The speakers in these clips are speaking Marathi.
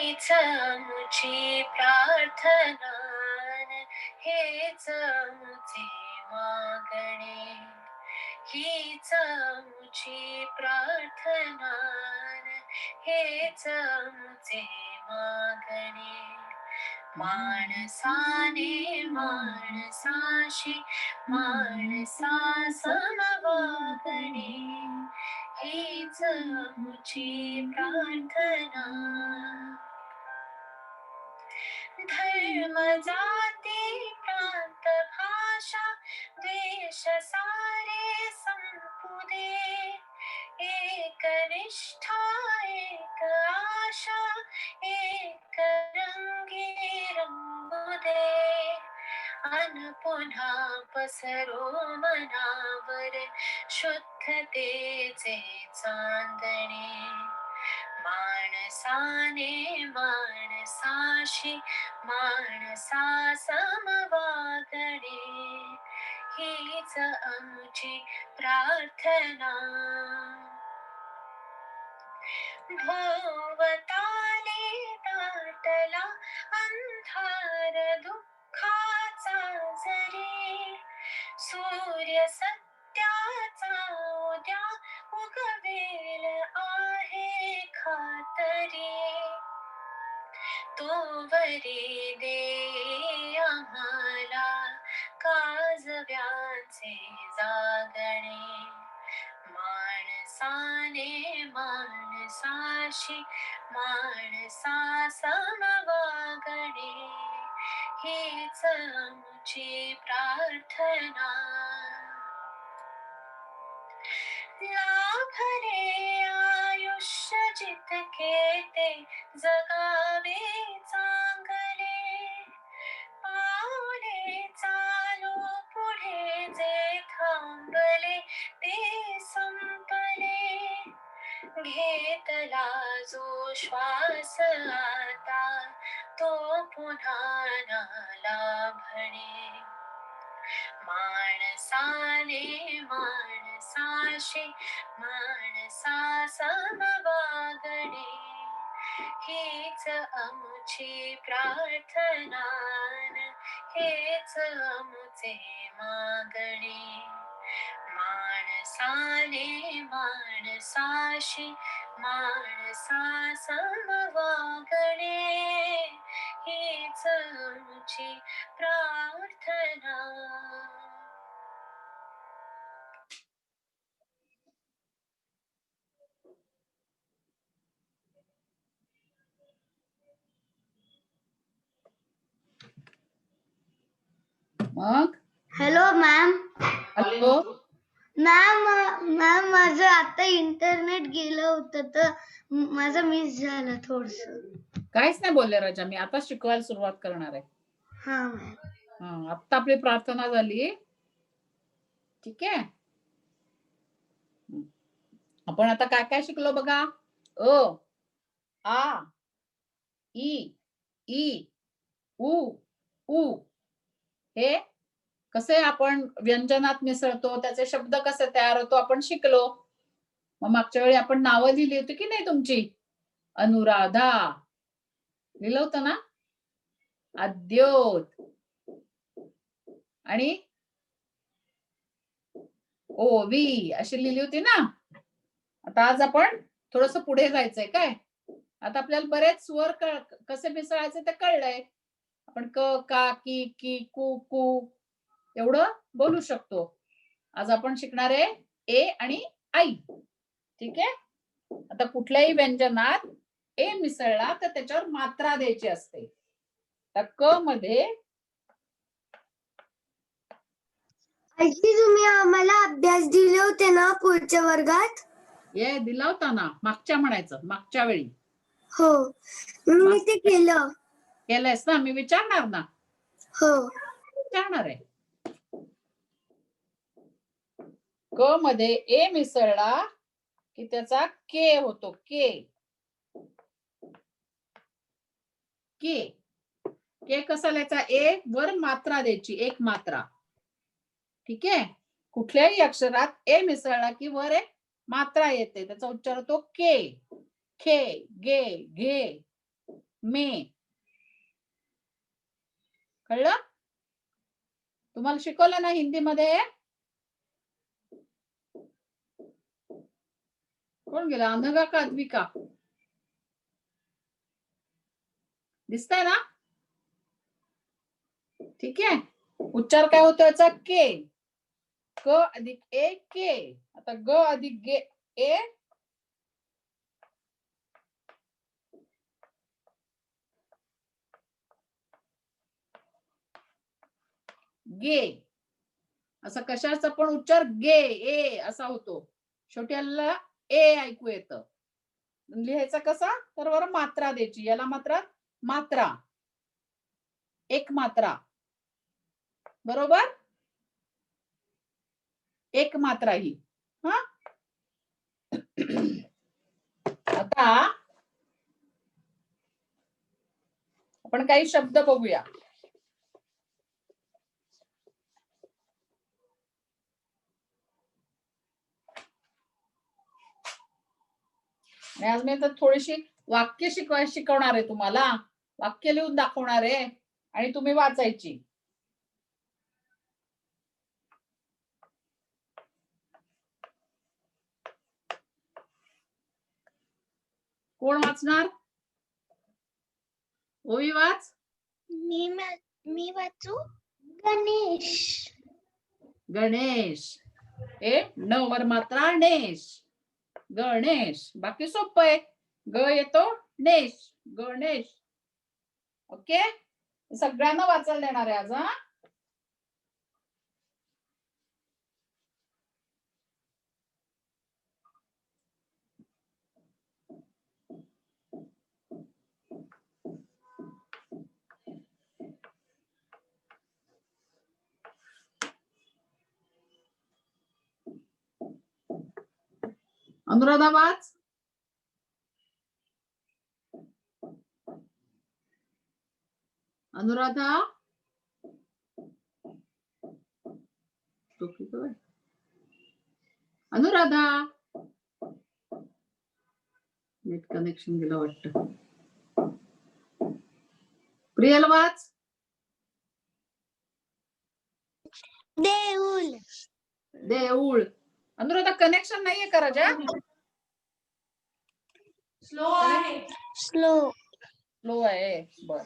हीच आमची प्रार्थना, हेच आमचे मागणे. हीच आमची प्रार्थना, हेच आमचे मागणे. माणसाने माणसाशी माणसा समवागणे, हीच आमची प्रार्थना. धर्म जाती प्रांत भाषा द्वेष सारे संपू दे. एक निष्ठा एक आशा एक रंगी रंगू दे. अन पुन्हा पसरो मनावर शुद्धतेचे चांदणे. माणसाने माणसाशी माणसा समवागणे, हीच आमची प्रार्थना. भोवताली दाटला अंधार दुःखाचा जरी. सूर्य सत्याचा उद्या उगवेल आहे खातरी. तोवरी दे आम्हाला काजव्यांचे जागणे. माणसाने माणसाशी माणसा समवागणे, हीच आमची प्रार्थना. लाभले आयुष्य जितके ते जगावे चांगले. पावले चालू पुढे जे थांबले ते संपले. घेतला जो श्वास आता तो पुन्हा ना लाभणे. माणसाने माणसाशी माणसा समवागणे, हीच आमची प्रार्थना, हेच आमचे मागणे. माणसाने माणसाशी माणसा समवागणे, हीच आमची प्रार्थना. मग हॅलो मॅम. हॅलो मॅम माझं आता इंटरनेट गेलं होतं तर माझं मिस झालं थोडस. काहीच नाही बोलले राजा, मी आता शिकवायला सुरुवात करणार आहे. हा मॅम. आता आपली प्रार्थना झाली. ठीक आहे, आपण आता काय काय शिकलो बघा. अ आ ई ई उ उ हे कसे आपण व्यंजनात मिसळतो, त्याचे शब्द कसे तयार होतो आपण शिकलो. मग मागच्या वेळी आपण नावं लिहिली होती की नाही तुमची. अनुराधा लिहिलं होतं ना. अद्योत आणि ओवी अशी लिहिली होती ना. आता आज आपण थोडस पुढे जायचंय काय. आता आपल्याला बरेच स्वर कसे मिसळायचे ते कळलंय. आपण क का की की कु कु एवढं बोलू शकतो. आज आपण शिकणार आहे ए आणि आई. ठीक आहे. आता कुठल्याही व्यंजनात ए मिसळला तर त्याच्यावर मात्रा द्यायची असते. तर क मध्ये आजी तुम्ही आम्हाला अभ्यास दिले होते ना पुढच्या वर्गात. ये दिला होता ना, मागच्या म्हणायचं, मागच्या वेळी. हो मी ते केलं. केलंयस ना, मी विचारणार ना. हो विचारणार आहे. क मध्ये ए मिसळला की त्याचा के होतो. के के के कसा लिहायचा. ए वर मात्रा द्यायची, एक मात्रा. ठीक आहे. कुठल्याही अक्षरात ए मिसळला की वर एक मात्रा येते, त्याचा उच्चार होतो के. खे गे घे. मे. कळलं? तुम्हाला शिकवलं ना हिंदीमध्ये? कोण गेला? अनघा का अद्विका? दिसतंय ना? ठीक आहे. उच्चार काय होतो याचा? के. क अधिक ए के. आता ग अधिक गे ए. गे. असा कशाचा पण उच्चार गे ए असा होतो. शेवटी याला ए ऐकू येतं. लिहायचा कसा? तर बरं मात्रा द्यायची. याला मात्र मात्रा. एक मात्रा. बरोबर? एक मात्रा ही. हा. आता आपण काही शब्द बघूया. आणि आज मी तर थोडीशी वाक्य शिकवणार आहे तुम्हाला. वाक्य लिहून दाखवणार आहे आणि तुम्ही वाचायची. कोण वाचणार? ओवी वाच. मी वाचू. गणेश. गणेश. ए न वर मात्रा नेश. गणेश. बाकी सोपं आहे. ग येतो नेश. गणेश. ओके. सगळ्यांना वाचायला देणार आहे आज. हा. अनुराधा वाच. अनुराधा. अनुराधा. नेट कनेक्शन गेलं वाटतं. प्रियल वाच. देऊळ. देऊळ. अनुराधा कनेक्शन नाहीये का राजा? स्लो आहे. स्लो आहे. बर.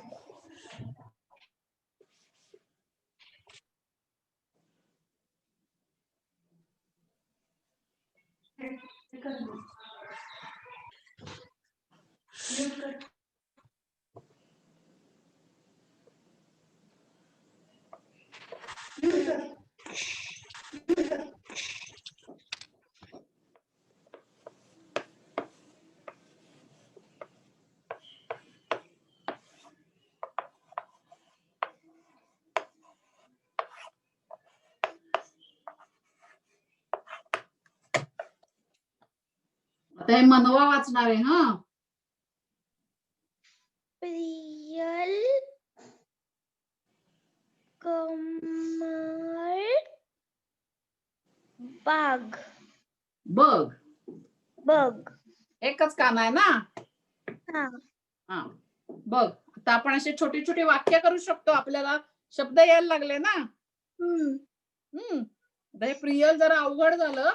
आता हे मनवा वाचणार आहे. हा. प्रियल. कमळ. बाग. बघ. बघ. एकच कान आहे ना? हा. बघ. आता आपण असे छोटी छोटी वाक्य करू शकतो. आपल्याला शब्द यायला लागले ना. हे प्रियल जरा अवघड झालं,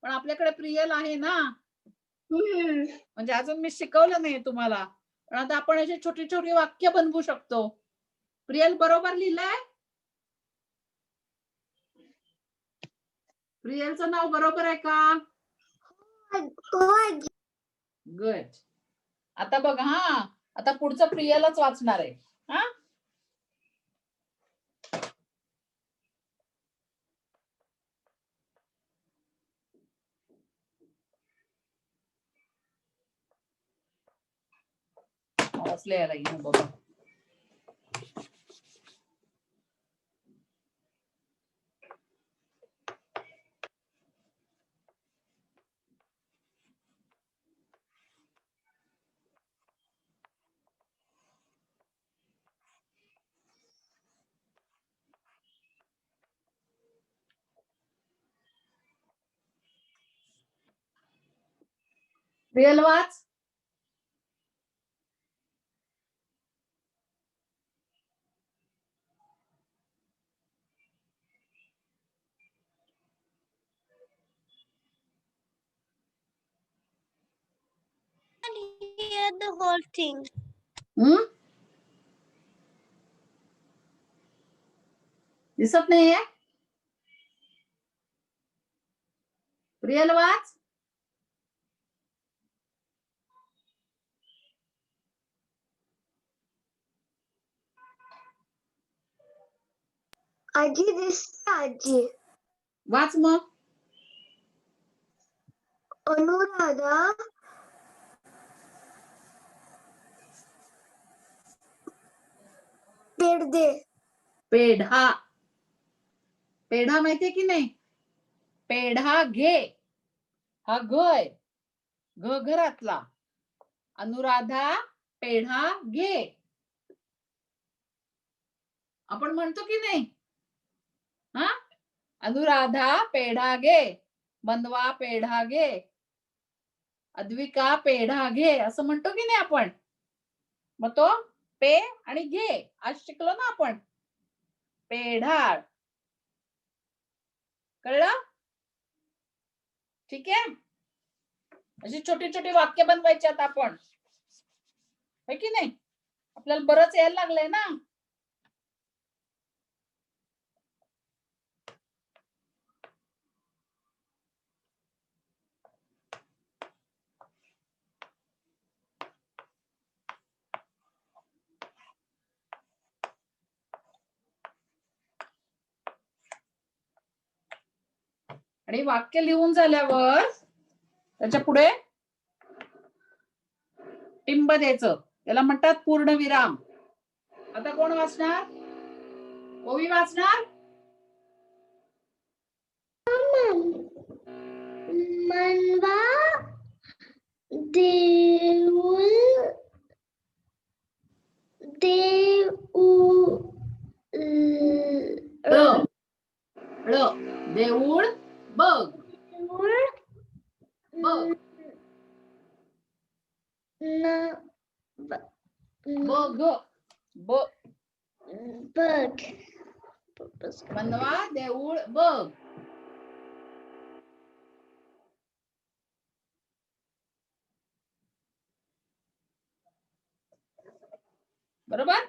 पण आपल्याकडे प्रियल आहे ना. म्हणजे अजून मी शिकवलं नाही तुम्हाला, पण आता आपण अशी छोटी छोटी वाक्य बनवू शकतो. प्रियल बरोबर लिहिलंय? प्रियलचं नाव बरोबर आहे का? गुड. आता बघ. हा. आता पुढचं प्रियलच वाचणार आहे. हा. वाचले बघा. प्रियल वाच. hear the whole thing. हम्म दिसत नाहीये प्रियल वाच आजी दिसते आजी. वाच मग अनुराधा पेडदे. पेढा पेढा माहितीये की नाही पेढा घे हा घ आहे घ घरातला अनुराधा पेढा घे आपण म्हणतो की नाही हा अनुराधा पेढा घे मनवा पेढा घे अद्विका पेढा घे असं म्हणतो की नाही आपण मग तो पे आणि घे आज शिकलो ना आपण पेढा कळलं ठीक आहे अशी छोटी छोटी वाक्य बनवायची आता आपण है की नाही आपल्याला बरंच यायला लागलंय ना आणि वाक्य लिहून झाल्यावर त्याच्या पुढे टिंब द्यायचं त्याला म्हणतात पूर्णविराम आता कोण वाचणार ओवी वाचणार मनवा देऊळ देऊळ बघ बघ बघ बघ मनवा देऊळ बघ बरोबर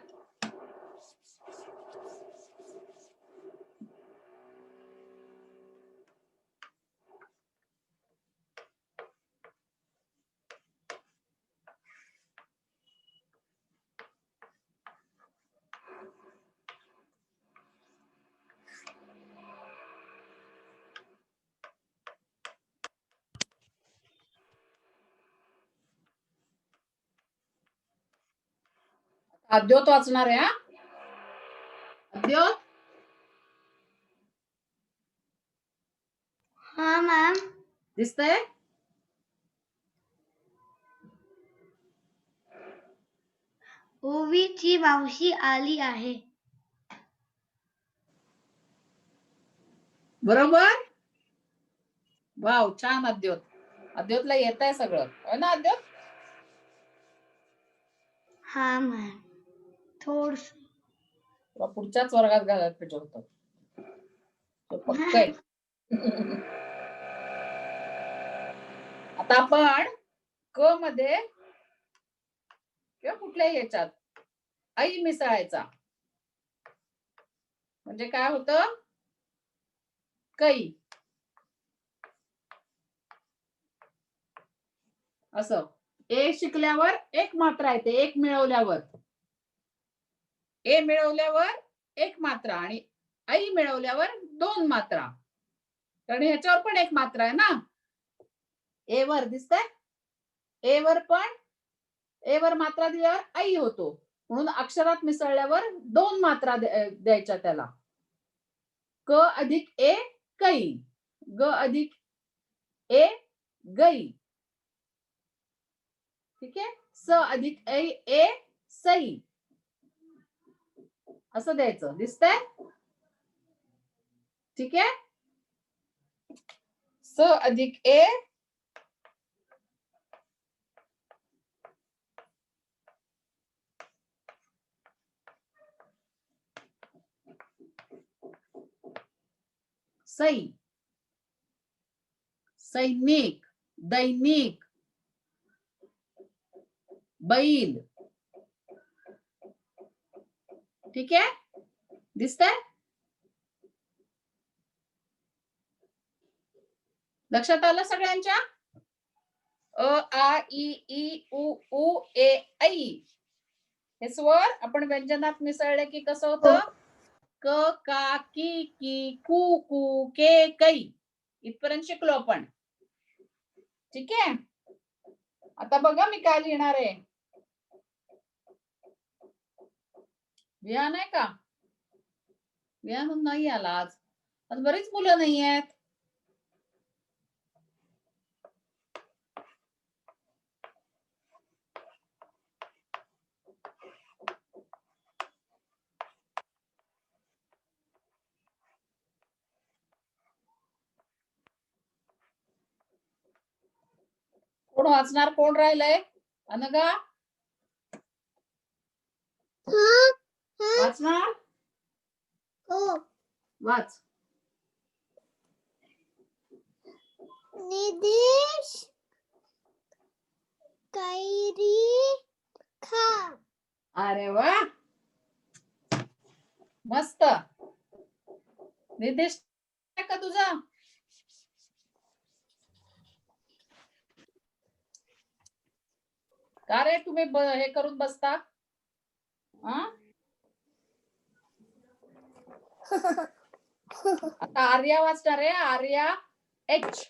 अद्योत वाचणार आहे हा अद्योत हा मॅम दिसतंय ओवीची मावशी आली आहे बरोबर वाव छान अद्योत अद्योतला येत आहे सगळं हो ना अद्योत हा मॅम थोडस तुला पुढच्याच वर्गात घालायला पाहिजे होतं तो पक्क आहे आता आपण क मध्ये किंवा कुठल्याही याच्यात ऐ मिसळायचा म्हणजे काय होतं कै असं ए शिकल्यावर एक मात्रा येते एक मिळवल्यावर ए मिळवल्यावर एक मात्रा आणि ऐ मिळवल्यावर दोन मात्रा कारण ह्याच्यावर पण एक मात्रा आहे ना ए वर दिसतंय ए वर पण ए वर मात्रा दिल्यावर ऐ होतो म्हणून अक्षरात मिसळल्यावर दोन मात्रा द्यायच्या त्याला क अधिक ए कै ग अधिक ए गै ठीक आहे स अधिक ऐ ए सई असं द्यायचं दिसतंय ठीक आहे स अधिक ए सई सैनिक दैनिक बैल. ठीक आहे, दिसतंय? लक्षात आलं सगळ्यांच्या? अ आ इ ई उ ऊ ए ऐ हे स्वर आपण व्यंजनात मिसळले की कसं होतं? क का की की कू कू के कै इथपर्यंत शिकलो आपण. ठीक आहे, आता बघा मी काय लिहिणार आहे. विहान आहे का? विहान नाही आला आज. आज बरीच मुलं नाही आहेत. कोण वाचणार? कोण राहिलंय? अनगा वाचणार? वाच. निदेश कैरी खा. अरे वा, मस्त. निर्देश का तुझा? का रे तुम्ही हे करून बसता? आता आर्या वाचणार आहे. आर्या एच.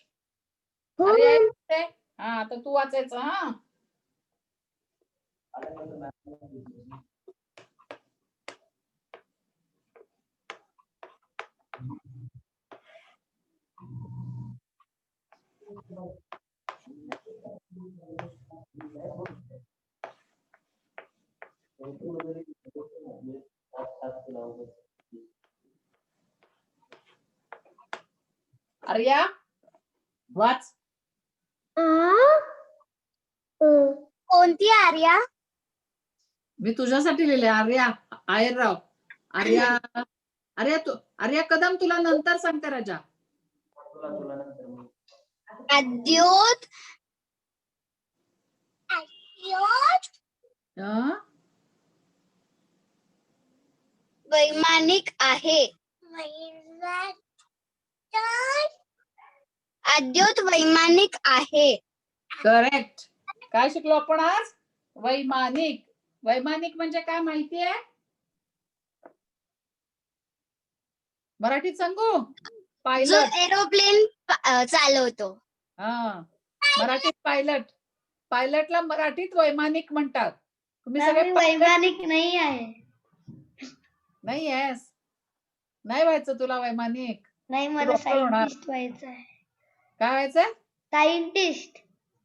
आर्या एच. हा, आता तू वाचायचं. हा, आर्या वाच. कोणती आर्या? मी तुझ्यासाठी लिहिले. आर्या आयरराव. आर्या आर्या तू आर्या कदम तुला नंतर सांगते राजा. अद्योत वैमानिक आहे. अद्योत वैमानिक आहे. करेक्ट. काय शिकलो आपण आज? वैमानिक. वैमानिक म्हणजे काय माहितीये? मराठीत सांगू? जो पायलट. एरोप्लेन चालवतो. हा, मराठीत पायलट. पायलटला मराठीत वैमानिक म्हणतात. तुम्ही सगळे वैमानिक नाही आहे. नाही आहेस? नाही व्हायचं तुला वैमानिक? नाही, मला डॉक्टर होणार. सायंटिस्ट व्हायचं आहे. काय व्हायचंय? सायंटिस्ट.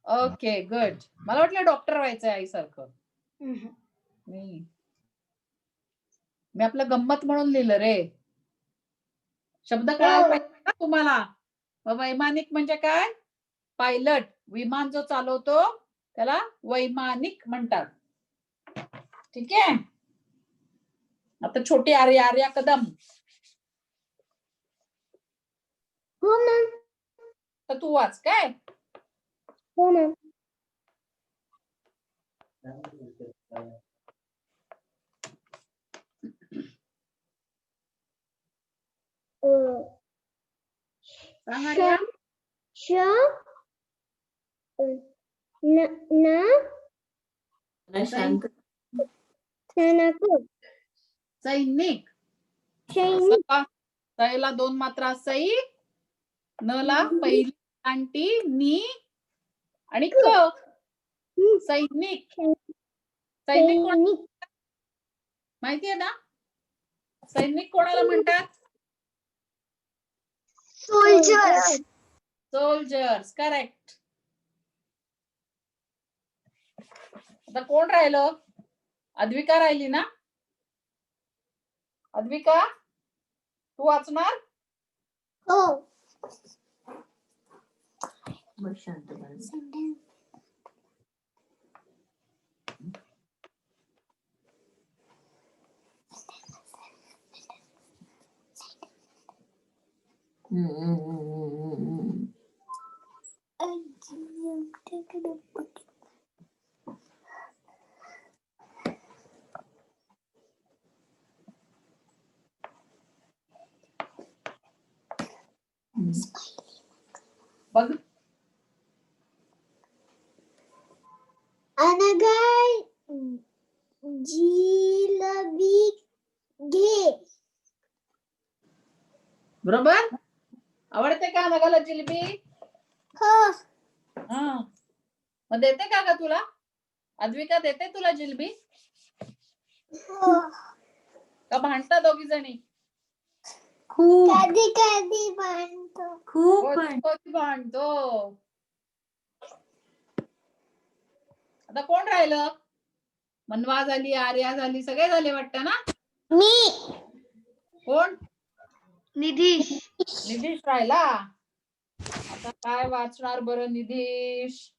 Okay, good. मला वाटलं डॉक्टर व्हायचंय आईसारखं. नाही, मी आपलं गंमत म्हणून लिहिलं रे. शब्द कळायला पाहिजे ना तुम्हाला. वैमानिक म्हणजे काय? पायलट. विमान जो चालवतो त्याला वैमानिक म्हणतात. ठीक आहे, आता छोटी आर्या. आर्या कदम. हो मॅम. तर तू वाच. काय? हो मॅम. सांग आर्या. सैनिक. सैला 2 मात्रा सै. न ला पहिली अंटी नी आणि क. सैनिक. सैनिक कोण माहितीये ना? सैनिक कोणाला म्हणतात? सोल्जर्स. सोल्जर्स. करेक्ट. आता कोण राहिलं? अद्विका राहिली ना? अद्विका तू वाचणार? हो. बघ. अनघा जिलेबी घे. बरोबर. आवडते का अनघाला जिलेबी? हो. हा. मग देते का तुला? अद्विका देते तुला जिलेबी? हो. का भांडता दोघी जणी? खूप कधी कधी बनतो. खूप कधी भांडतो. आता कोण राहिलं? मनवा झाली, आर्या झाली, सगळे झाले वाटतं ना? मी. कोण? निधीश. निधीश राहिला. आता काय वाचणार बरं निधीश?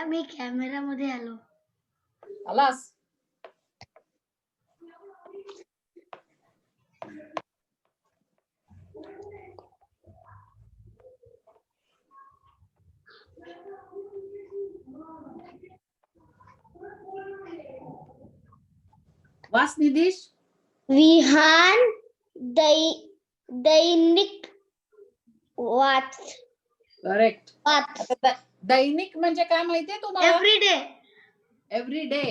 मी कॅमेरा मध्ये आलो. आलास? वाच निधीश. विहान दैनिक वाच. करेक्ट. वाच. दैनिक म्हणजे काय माहितीये तुम्हाला? एव्हरीडे. एव्हरीडे.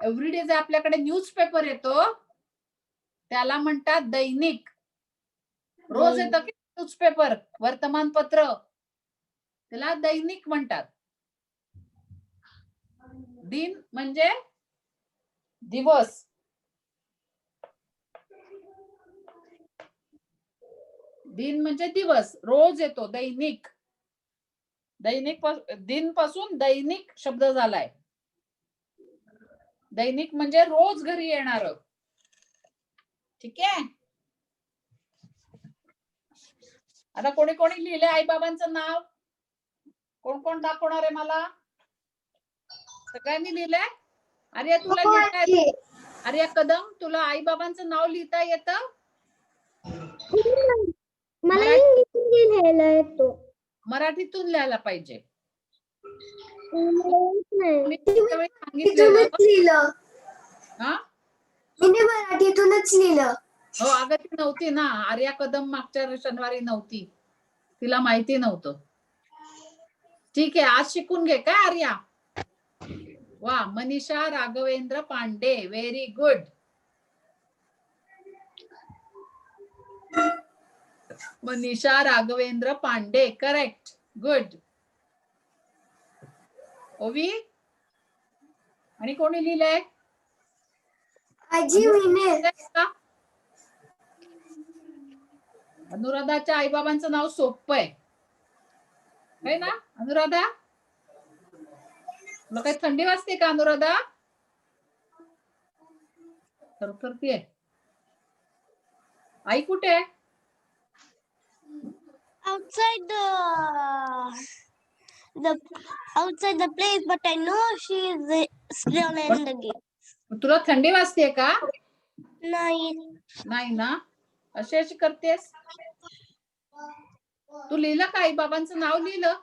एव्हरीडे जे आपल्याकडे न्यूजपेपर येतो त्याला म्हणतात दैनिक. रोज येतं की न्यूजपेपर, वर्तमानपत्र, त्याला दैनिक म्हणतात. दिन म्हणजे दिवस. दिन म्हणजे दिवस. रोज येतो दैनिक. दैनिक दिन पासून दैनिक शब्द झालाय. दैनिक म्हणजे रोज घरी येणार. ठीक आहे. आता कोणी कोणी लिहिले आई बाबांचं नाव? कोण कोण दाखवणार आहे मला? सगळ्यांनी लिहिलंय? आर्या तुला लिहिता येतं? आर्या कदम तुला आई बाबांचं नाव लिहिता येतं? मला इंग्लिश लिहायला येतो. मराठीतून लिहायला पाहिजे. मी मराठीतूनच लिहिलं. हा? मी मराठीतूनच लिहिलं. हो अगं ती नव्हती ना, आर्या कदम मागच्या शनिवारी नव्हती, तिला माहिती नव्हतं. ठीक आहे, आज शिकून घे काय आर्या. वा. Manisha Raghavendra Pande, very good. Manisha Raghavendra Pandey, correct, good. ओवी आणि कोणी लिहिलंय? आजी मीने. अनुराधाच्या आईबाबांचं नाव सोपं आहे ना अनुराधा? तुला काही थंडी वाजते का अनुराधा? थरथरतीये. आई कुठे आहे? Outside the place, but I know she is still in the game. तुला थंडी वाजते का? नाही. नाही ना. अशी अशी करतेस. तू लिहिलं का आई बाबांचं नाव लिहिलं?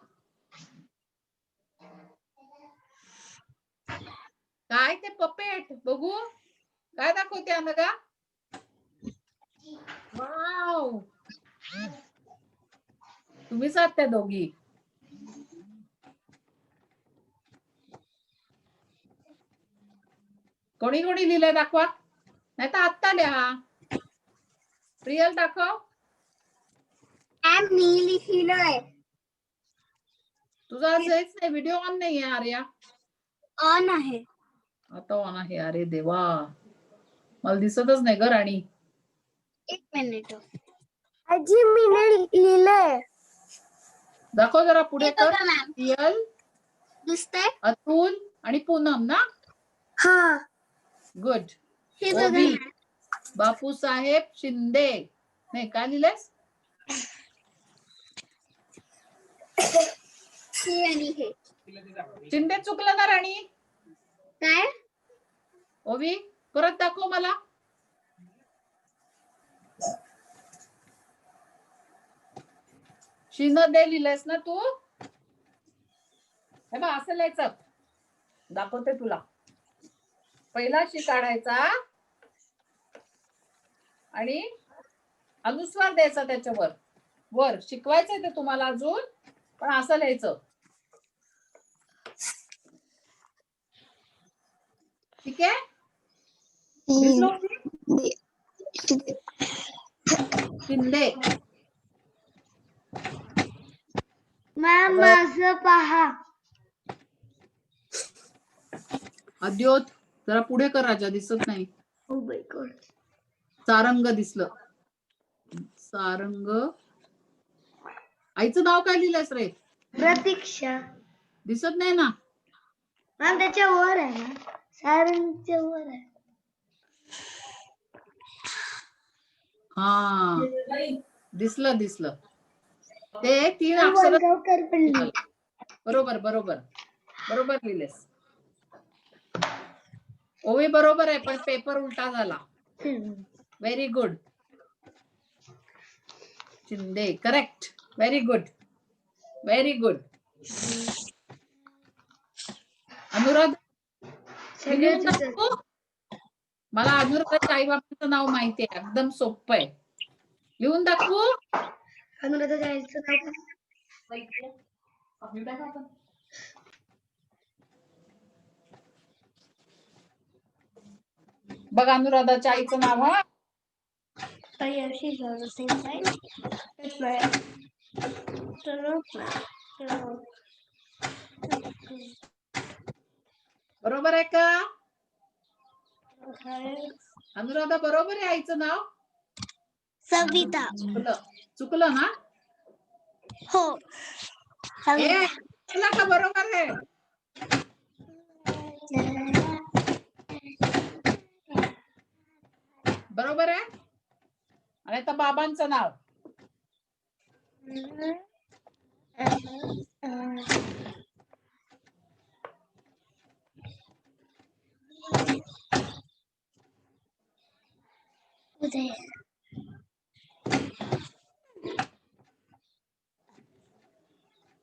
काय ते पपेट बघू काय दाखवते अनघा? वाव. तुम्हीच आहात त्या दोघी. कोणी कोणी लिहिलंय दाखवा, नाही तर आत्ता लिहा. प्रियल दाखव. मी लिहिलंय. तुझा हेच नाही, व्हिडिओ ऑन नाही आहे आर्या. ऑन आहे. आता ऑन आहे. अरे देवा, मला दिसतच नाही ग राणी. एक मिनिट. आजी मीने लिहिलंय. दाखव जरा पुढे कर. मॅम प्रियल, दिसतंय? अतुल आणि पूनम ना. हा. गुड. हे बघा ओवी, मॅम. बापू साहेब शिंदे. नाही काय लिहिलंयस? हे आणि हे. शिंदे चुकलं ना राणी? काय? ओवी परत दाखव मला. शिंदे लिहिलंयस ना तू? हे बघ असं लिहायचं. दाखवते तुला. पहिला शी काढायचा आणि अनुस्वार द्यायचा त्याच्यावर. वर शिकवायचंय ते तुम्हाला अजून, पण असं लिहायचं. ठीक आहे. दिसलं? शिंदे. मॅम माझं पहा. अद्योत जरा पुढे कर राजा, दिसत नाही. Oh my God. सारंग दिसलं. सारंग. आईचं नाव काय लिहिलंयस रे? प्रतीक्षा. दिसत नाही ना. मॅम त्याच्या वर आहे ना, सारंगच्या वर आहे. हा दिसलं दिसलं. ते 3 अक्षर. बरोबर बरोबर बरोबर लिहिलेस. ओवी बरोबर आहे, पण पेपर उलटा झाला. Very good. Shinde correct. Very good, very good. Anuradh लिहून दाखव. मला अनुराधाच्या आई बाबांचं नाव माहिती आहे, एकदम सोपं आहे. लिहून दाखवू. अनुराधाच्या आईचं नाव काय? बघ अनुराधाच्या आईचं नाव. हा बरोबर आहे का अनुराधा? बरोबर आहे आईचं नाव. सविता. चुकलं ना? हो. चुकलं का बरोबर आहे? बरोबर आहे. आणि आता बाबांचं नाव.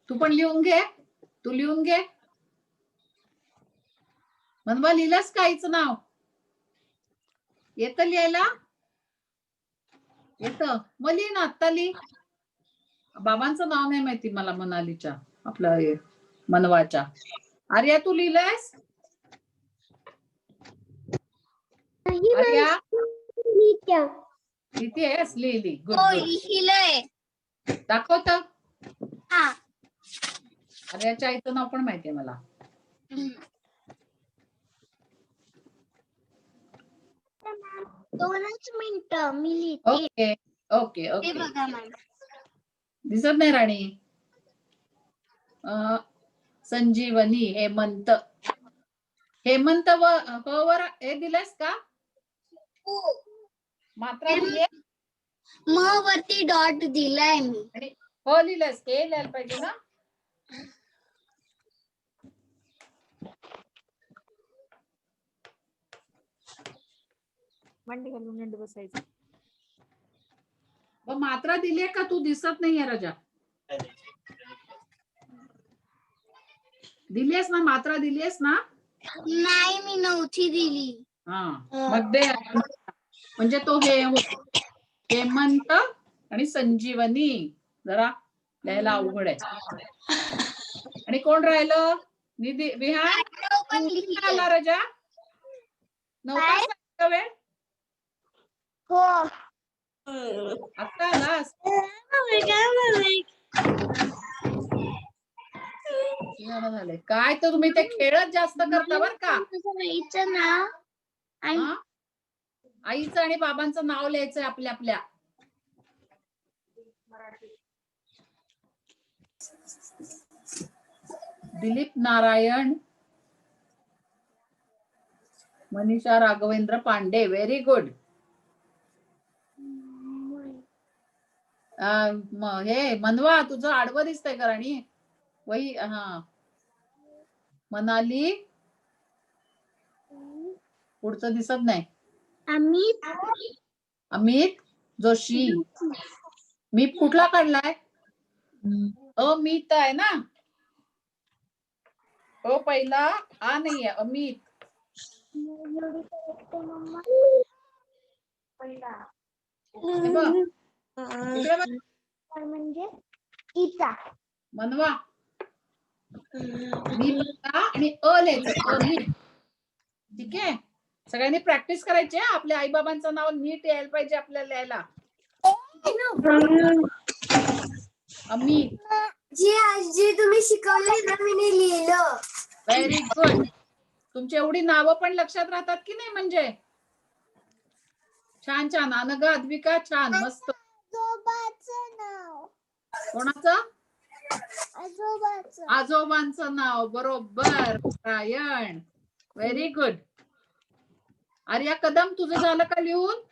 तू पण लिहून घे. तू लिहून घे. मनवा लिहिलंस का आईचं नाव? येतं लिहायला? येतं. मग लिही ना, आत्ता लिही. बाबांचं नाव नाही माहिती मला मनालीच्या, आपल्या मनवाच्या. आर्या तू लिहिलंयस? आर्या लिहितेस? लिहिली. Good good. दाखवत. आर्याच्या आईचं नाव पण माहितीये मला. दोनच मिनिटं मी लिहिते. Okay okay okay. बघा मॅम. दिसत नाही राणी. संजीवनी. हेमंत. हेमंत वर हे दिलंस का? मात्रा दिली? म वरती डॉट दिलाय मी. हो लिहिलंस. हे लिहायला पाहिजे ना. मांडी घालून बसायचं. मग मात्रा दिली का? तू दिसत नाहीये राजा. दिलीस ना मात्रा? दिलीस ना? नाही मी नव्हती दिली. हा मध्ये म्हणजे तो हे हेमंत आणि संजीवनी जरा लिहायला अवघड आहे. आणि कोण राहिलं? निधी. विहान आला राजा? नव्हता वेळ? हो. आता आलास? झालंय काय? तर तुम्ही ते खेळत जास्त करता बर का. आईचं आणि बाबांचं नाव लिहायचंय आपल्या आपल्या. दिलीप नारायण. मनीषा राघवेंद्र पांडे. Very good. हे मनवा तुझं आडवं दिसतंय का राणी? वही. हा मनाली. पुढचं दिसत नाही. अमित जोशी. मी कुठला काढलाय? अमित आहे ना. हो पहिला आ नाहीये. अमित. म्हणजे इटा. मनवा. नी म्हणता आणि अ लिहायचं, नीट. ठीक आहे, सगळ्यांनी प्रॅक्टिस करायची हा. आपल्या आई बाबांचं नाव नीट यायला पाहिजे आपल्याला लिहायला. अमित. जी तुम्ही शिकवली ना मी लिहिलं. Very good. तुमची एवढी नावं पण लक्षात राहतात की नाही म्हणजे? छान छान. अनघ, अद्विका, छान, मस्त. आजोबाचं नाव. कोणाचं? आजोबाचं. आजोबांचं नाव, बरोबर. रायण, व्हेरी गुड. आर्या कदम, तुझं झालं का लिहून?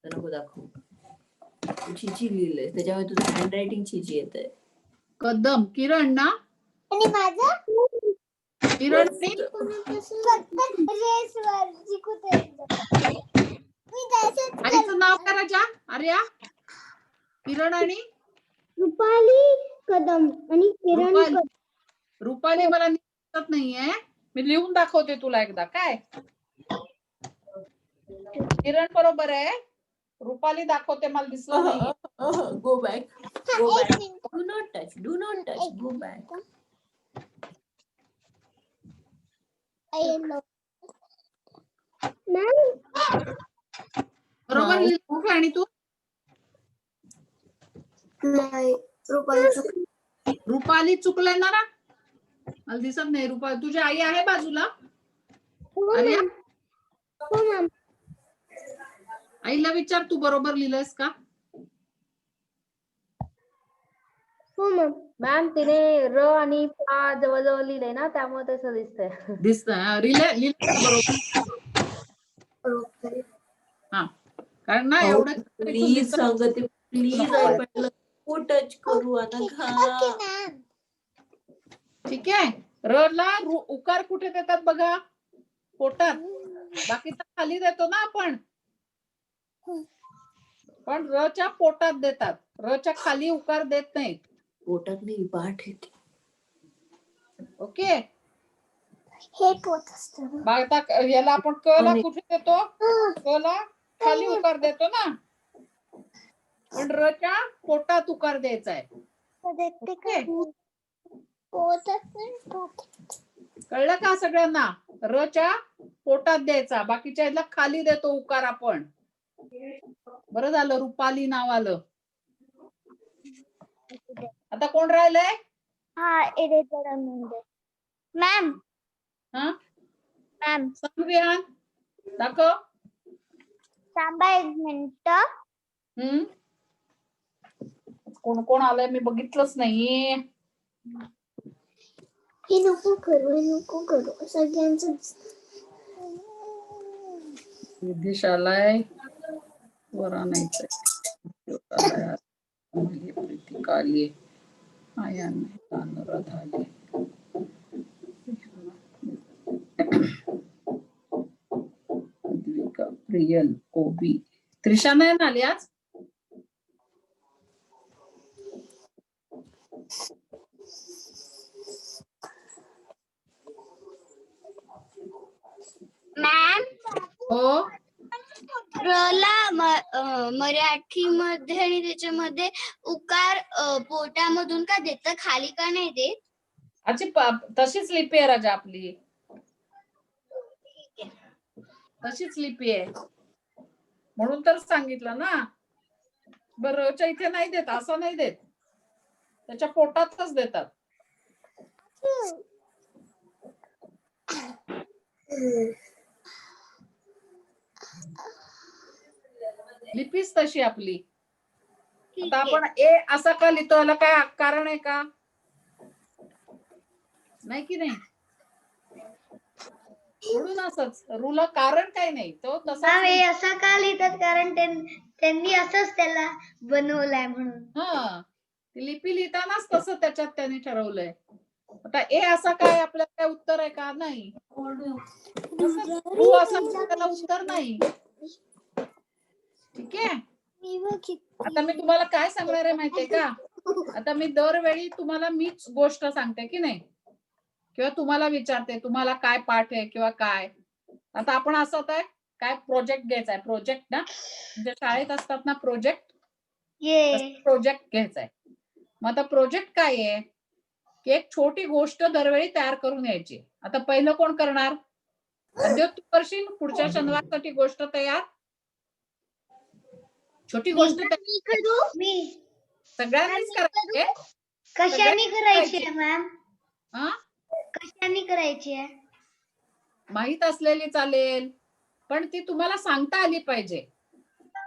नको दाखवू. चिची लिहिलंय त्याच्यामुळे तुझं हँड रायटिंग चिची येत आहे. कदम. किरण ना? आणि माझं किरण आईचं नाव काय राजा? आर्या, किरण आणि रुपाली कदम आणि किरण रुपाली. कदम. रुपाली मला दिसत नाहीये, मी लिहून दाखवते तुला एकदा. काय किरण बरोबर आहे, रुपाली दाखवते, मला दिसलं नाही. Go back, go back. Do not touch, do not touch. Go back. बरोबर लिहिलं आणि तू? नाही, रुपाली चुकलंय ना? मला दिसत नाही. रुपाली, तुझी आई आहे बाजूला? आर्या, आईला विचार, तू बरोबर लिहिलंयस का? हो मॅम तिने र आणि पा जवळजवळ लिहिलंय ना, त्यामुळे तसं दिसतंय. दिसतंय. लिहिलं बरोबर. हा, कारण ना एवढं प्लीज सांगते, प्लीज आईला टच करू अनघा. ठीक आहे. र ला उकार कुठे देतात बघा? पोटात. बाकीचा खाली देतो ना आपण, पण र च्या पोटात देतात. र च्या खाली उकार देत नाहीत. पोटात नाही, पाठ येते. ओके. हे पोट असतं. आता याला आपण क ला कुठे देतो? क ला खाली उकार देतो ना, पण र च्या पोटात उकार द्यायचा आहे. कळलं का सगळ्यांना? र च्या पोटात द्यायचा, बाकीच्या ह्याला खाली देतो उकार आपण. बरं झालं रुपाली नाव आलं. आता कोण राहिलंय? मॅम. हा मॅम सांग विहान, दाखव. थांबा एक मिनिट. कोण कोण आलंय मी बघितलंच नाही. हे नको करू सगळ्यांचं. सिद्धेश आलाय, वर आणायचंय. प्रीतिका आली, आया नाही, अनुराधा आली. प्रियल, ओबी, त्रिशा नाही ना आली आज? मॅम हो, ला मराठी मध्ये आणि त्याच्यामध्ये उकार पोटामधून का देत, खाली का नाही देत? अच्छा, तशीच लिपी आहे राजा आपली, तशीच लिपी आहे म्हणून तर सांगितलं ना. बरं, इथे नाही देत, असं नाही देत, त्याच्या पोटातच देतात. लिपीच तशी आपली. आता आपण ए असा का लिहितो, याला काय कारण आहे का? नाही की नाही? म्हणून असंच रूला कारण काय नाही, तो तसा असं का लिहितात? कारण त्यांनी असंच त्याला बनवलंय म्हणून. हा, लिपी लिहितानाच तसं त्याच्यात त्यांनी ठरवलंय. आता ए असा काय, आपल्याला काय उत्तर आहे का? नाही. रू असं त्याला उत्तर नाही. ठीक आहे. आता मी तुम्हाला काय सांगणार आहे माहितीये का? आता मी दरवेळी तुम्हाला मीच गोष्ट सांगते की नाही, किंवा तुम्हाला विचारते तुम्हाला काय पाठ आहे किंवा काय. आता आपण असं होत आहे, काय प्रोजेक्ट घ्यायचा आहे, प्रोजेक्ट ना, म्हणजे शाळेत असतात ना प्रोजेक्ट, ये प्रोजेक्ट घ्यायचाय. मग आता प्रोजेक्ट काय आहे की एक छोटी गोष्ट दरवेळी तयार करून यायची. आता पहिलं कोण करणार? अद्वैत, तू करशील पुढच्या शनिवारसाठी गोष्ट तयार? छोटी गोष्ट तयार मी करू मी सगळ्यांनीच करायची आहे. कशाने करायची आहे मॅम? हा, कशाने करायची आहे? माहित असलेली चालेल, पण ती तुम्हाला सांगता आली पाहिजे.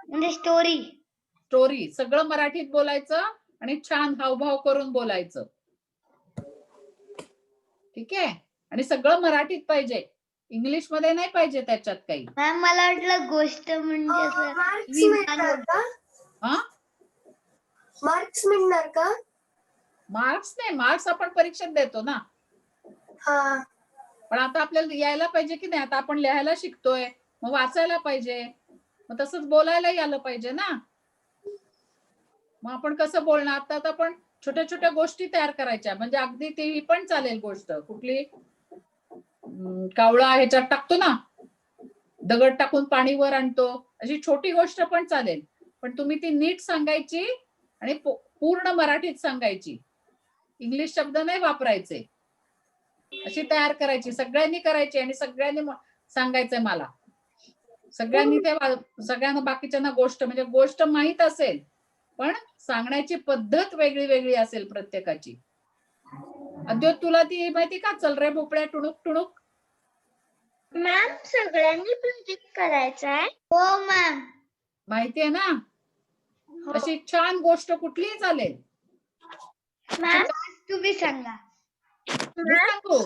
म्हणजे स्टोरी. स्टोरी सगळं मराठीत बोलायचं आणि छान हावभाव करून बोलायचं. ठीक आहे, आणि सगळं मराठीत पाहिजे, इंग्लिश मध्ये नाही पाहिजे त्याच्यात काही. मॅम मला वाटलं गोष्ट म्हणजे असं मार्क्स विमान मिळणार का? हा, मार्क्स मिळणार का? मार्क्स नाही, मार्क्स आपण परीक्षेत देतो ना. हा. पण आता आपल्याला यायला पाहिजे की नाही. आता आपण लिहायला शिकतोय, मग वाचायला पाहिजे, मग तसंच बोलायलाही आलं पाहिजे ना. मग आपण कसं बोलणार? तर आपण छोट्या छोट्या गोष्टी तयार करायच्या, म्हणजे अगदी ती पण चालेल गोष्ट. कुठली? कावळा ह्याच्यात टाकतो ना, दगड टाकून पाणी वर आणतो, अशी छोटी गोष्ट पण चालेल. पण तुम्ही ती नीट सांगायची आणि पूर्ण मराठीत सांगायची, इंग्लिश शब्द नाही वापरायचे. अशी तयार करायची, सगळ्यांनी करायची आणि सगळ्यांनी सांगायचंय मला. सगळ्यांनी ते सगळ्यांना बाकीच्यांना गोष्ट म्हणजे गोष्ट माहित असेल, पण सांगण्याची पद्धत वेगळी वेगळी असेल प्रत्येकाची. अद्वैत, तुला ती माहिती का? चल रे भोपळ्या टुणूक टुणूक. मॅम सगळ्यांनी प्रोजेक्ट करायचा आहे? हो मॅम. माहिती आहे ना? अशी छान गोष्ट कुठलीही चालेल. मॅम तुम्ही सांगा. मी सांगू?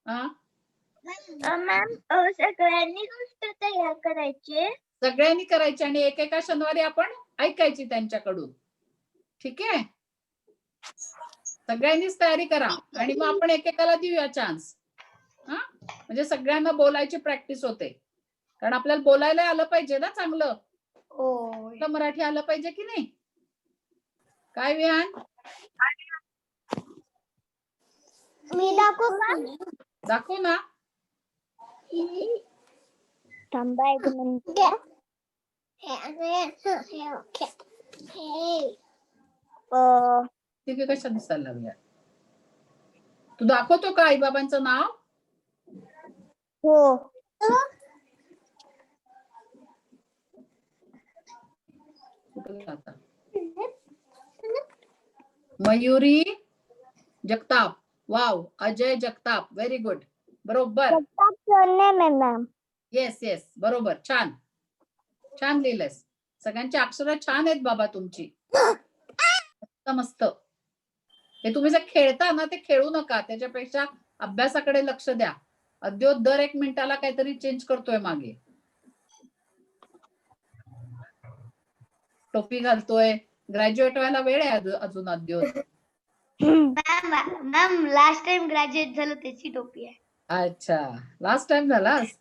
हा, मॅम सगळ्यांनी गोष्ट तयार करायची. सगळ्यांनी करायची आणि एकेका शनिवारी आपण ऐकायची त्यांच्याकडून. ठीक आहे, सगळ्यांनीच तयारी करा आणि मग आपण एकेकाला देऊया चान्स. हा, म्हणजे सगळ्यांना बोलायची प्रॅक्टिस होते, कारण आपल्याला बोलायला आलं पाहिजे ना चांगलं. मराठी आलं पाहिजे की नाही? काय विहान? मी दाखवू का? दाखव ना. थांबा एक मिनिट. ठीक आहे, कशा दिसायला लागल्या? तू दाखवतो का आई बाबांचं नाव? हो. आता Mayuri Jagtap. Wow, Ajay Jagtap, very good, बरोबर. मॅम. येस येस, बरोबर, छान छान लिहिलंयस. सगळ्यांची अक्षरं छान आहेत बाबा तुमची, मस्त मस्त. हे तुम्ही जर खेळता ना, ते खेळू नका, त्याच्यापेक्षा अभ्यासाकडे लक्ष द्या. अद्वैत दर 1 मिनिटाला काहीतरी चेंज करतोय मागे. टोपी घालतोय, ग्रॅज्युएट व्हायला वेळ आहे अजून अद्वैत. मॅम लास्ट टाइम ग्रॅज्युएट झालो त्याची टोपी आहे. अच्छा, लास्ट टाइम झालास?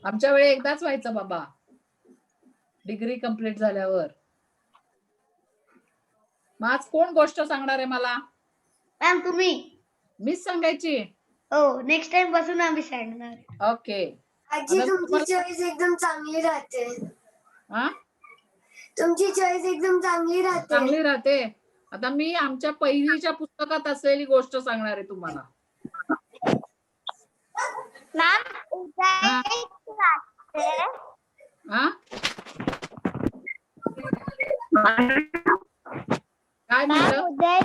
आमच्या वेळी एकदाच व्हायचं बाबा, डिग्री कंप्लीट झाल्यावर. मग आज कोण गोष्ट सांगणार आहे मला? मॅम तुम्ही. मीच सांगायची? हो, नेक्स्ट टाइम पासून आम्ही सांगणार. ओके. आजी तुमची चॉईस एकदम चांगली राहते. हा, तुमची चॉईस एकदम चांगली राहते. चांगली राहते. आता मी आमच्या पहिलीच्या पुस्तकात असलेली गोष्ट सांगणार आहे तुम्हाला. मॅम उद्या हा. एक क्लास आहे. हा, काय म्हटलं? उद्या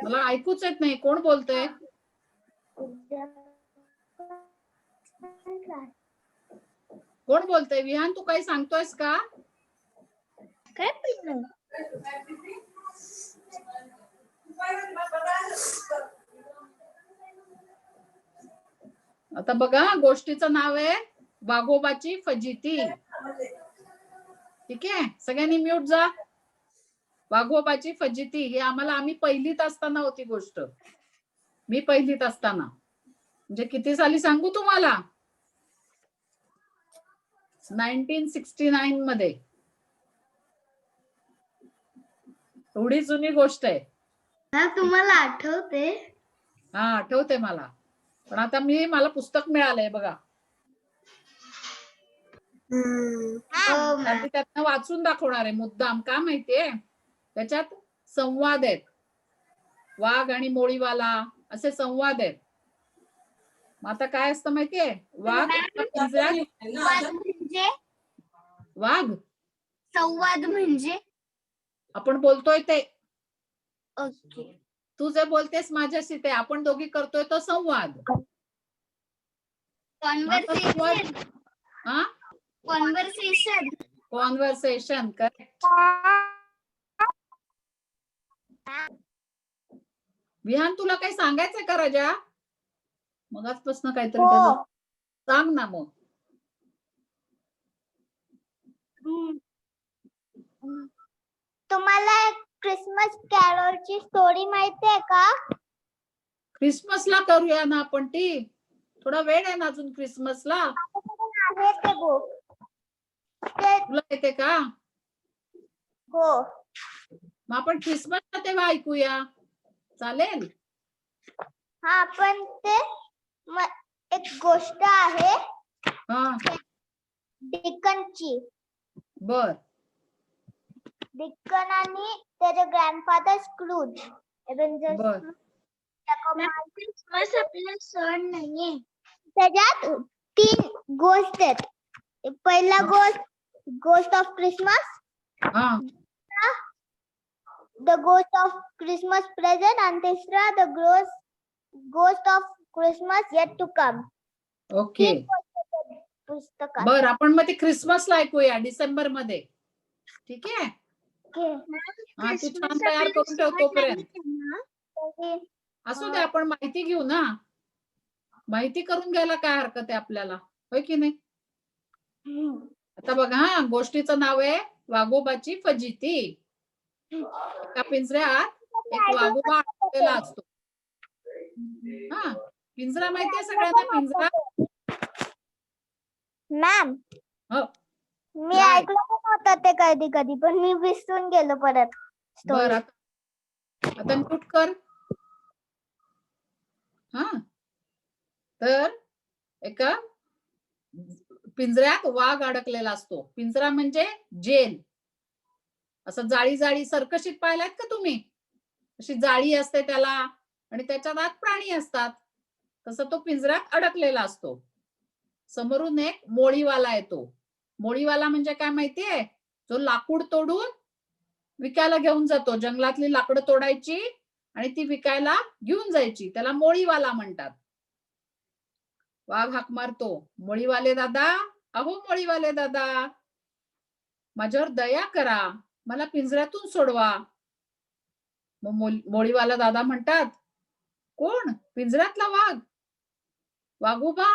मला ऐकूच येत नाही, कोण बोलतोय? कोण बोलतोय? विहान, तू काही सांगतोयस का? काय पण आता बघा, गोष्टीचं नाव आहे वाघोबाची फजिती. ठीक आहे, सगळ्यांनी म्यूट जा. वाघोबाची फजिती ही आम्ही पहिलीत असताना होती गोष्ट. मी पहिलीत असताना, म्हणजे किती साली सांगू तुम्हाला? 1969 मध्ये. एवढी जुनी गोष्ट आहे. तुम्हाला आठवते? हा, आठवते मला. पण आता मला पुस्तक मिळालंय बघा. तर मी त्यातनं वाचून दाखवणार आहे मुद्दाम. का माहितीये, त्याच्यात संवाद आहेत. वाघ आणि मोळीवाला असे संवाद आहेत. मग आता काय असतं माहितीये, वाघ पिंजऱ्यात म्हणजे वाघ संवाद म्हणजे आपण बोलतोय ते, ओके. तू जे बोलतेस माझ्याशी ते आपण दोघी करतोय तो संवाद. कॉन्व्हर्सेशन. हा, कॉन्व्हर्सेशन. कॉन्व्हर्सेशन. करेक्ट. विहान तुला काही सांगायचंय का राजा? मगाचपासून काहीतरी त्याचं सांग ना मग. तुम्हाला क्रिसमस कॅरोलची स्टोरी माहिती आहे का? क्रिसमसला करूया ना आपण ती. थोडा वेळ आहे ना अजून क्रिसमसला. आहे ते बुक. तुला येते का? हो. मग आपण क्रिसमसला तेव्हा ऐकूया, चालेल? हा, पण ते एक गोष्ट आहे हा, डिकनची. बर. डिकन आणि त्याचे ग्रँडफादर स्क्रूज. बर. क्रिसमस आपला सण नाहीये. त्याच्यात 3 गोष्ट आहेत. पहिला गोष्ट ऑफ क्रिसमस, हा, the ghost of Christmas present, आणि तिसरा the ghost of Christmas yet to come. Okay. पुस्तकात. बर, आपण मग ते क्रिसमसला ऐकूया डिसेंबर मध्ये. ठीक आहे. हा, तू छान तयार करून ठेव तोपर्यंत. असू दे, आपण माहिती घेऊ ना. माहिती करून घ्यायला काय हरकत आहे आपल्याला, होय की नाही? आता बघा, हा गोष्टीचं नाव आहे वाघोबाची फजिती. एका पिंजऱ्यात एक वाघोबा अडकलेला असतो. हा, पिंजरा माहितीये सगळ्यांना? पिंजरा. मॅम, हो, मी काय? ऐकलं पण होतं ते कधी कधी, पण मी विसरून गेलो परत. बर, आता म्यूट कर. हा, तर एका पिंजऱ्यात वाघ अडकलेला असतो. पिंजरा म्हणजे जेल. असं जाळी सर्कशीत पाहिलात का तुम्ही? अशी जाळी असते त्याला, आणि त्याच्यात आत प्राणी असतात. तसं तो पिंजऱ्यात अडकलेला असतो. समोरून एक मोळीवाला येतो. मोळीवाला म्हणजे काय माहितीये? जो लाकूड तोडून विकायला घेऊन जातो. जंगलातली लाकडं तोडायची आणि ती विकायला घेऊन जायची, त्याला मोळीवाला म्हणतात. वाघ हाक मारतो, मोळीवाले दादा, अहो मोळीवाले दादा, माझ्यावर दया करा, मला पिंजऱ्यातून सोडवा. मग मोळीवाला दादा म्हणतात, कोण? पिंजऱ्यातला वाघ? वाघोबा,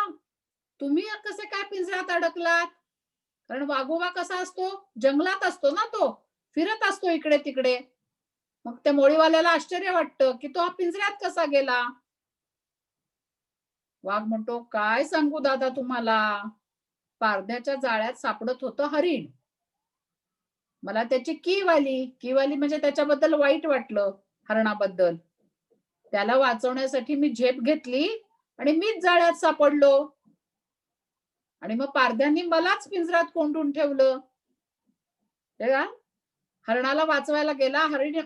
तुम्ही कसे काय पिंजऱ्यात अडकलात? कारण वाघोबा कसा असतो? जंगलात असतो ना, तो फिरत असतो इकडे तिकडे. मग त्या मोळीवाल्याला आश्चर्य वाटतं की तो हा पिंजऱ्यात कसा गेला? वाघ म्हणतो, काय सांगू दादा तुम्हाला, पारध्याच्या जाळ्यात सापडत होतं हरिण. मला त्याची कीव आली म्हणजे त्याच्याबद्दल वाईट वाटलं, हरणाबद्दल. त्याला वाचवण्यासाठी मी झेप घेतली आणि मीच जाळ्यात सापडलो. आणि मग पारध्यांनी मलाच पिंजऱ्यात कोंडून ठेवलं. तेव्हा हरणाला वाचवायला गेला. हरिण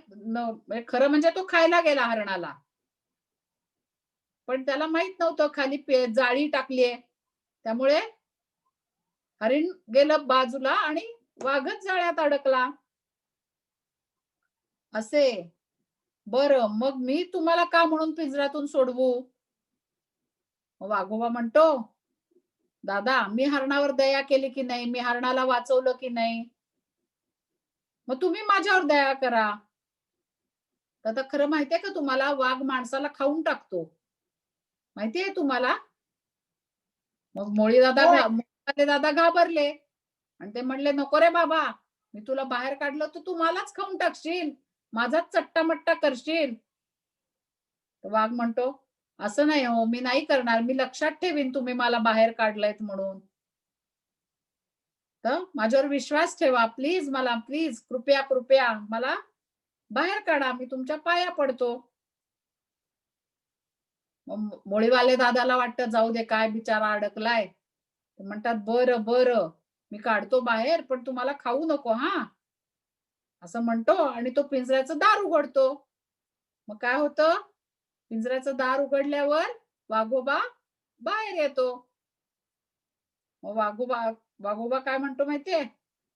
खरं म्हणजे तो खायला गेला हरणाला, पण त्याला माहित नव्हतं खाली जाळी टाकलीये. त्यामुळे हरिण गेलं बाजूला आणि वाघच जाळ्यात अडकला. असे. बरं, मग मी तुम्हाला का म्हणून पिंजऱ्यातून सोडवू? वाघोबा म्हणतो, दादा, मी हरणावर दया केली की नाही? मी हरणाला वाचवलं की नाही? मग तुम्ही माझ्यावर दया करा. तर खरं माहितीये का तुम्हाला, वाघ माणसाला खाऊन टाकतो, माहितीये तुम्हाला? मग मोळी दादा घाबरले आणि ते म्हणले, नको रे बाबा, मी तुला बाहेर काढलं तर तू मलाच खाऊन टाकशील, माझाच चट्टामट्टा करशील. वाघ म्हणतो, असं नाही हो, मी नाही करणार, मी लक्षात ठेवीन तुम्ही मला बाहेर काढलायत म्हणून. तर माझ्यावर विश्वास ठेवा प्लीज, मला प्लीज, कृपया मला बाहेर काढा, मी तुमच्या पाया पडतो. मग मोळीवाले दादाला वाटतं जाऊ दे, काय बिचारा अडकलाय. ते म्हणतात बरं बरं मी काढतो बाहेर, पण तुम्हाला खाऊ नको हा, असं म्हणतो आणि तो पिंजऱ्याचं दार उघडतो. मग काय होतं, पिंजऱ्याचं दार उघडल्यावर वाघोबा बाहेर येतो. मग वाघोबा काय म्हणतो माहितीये,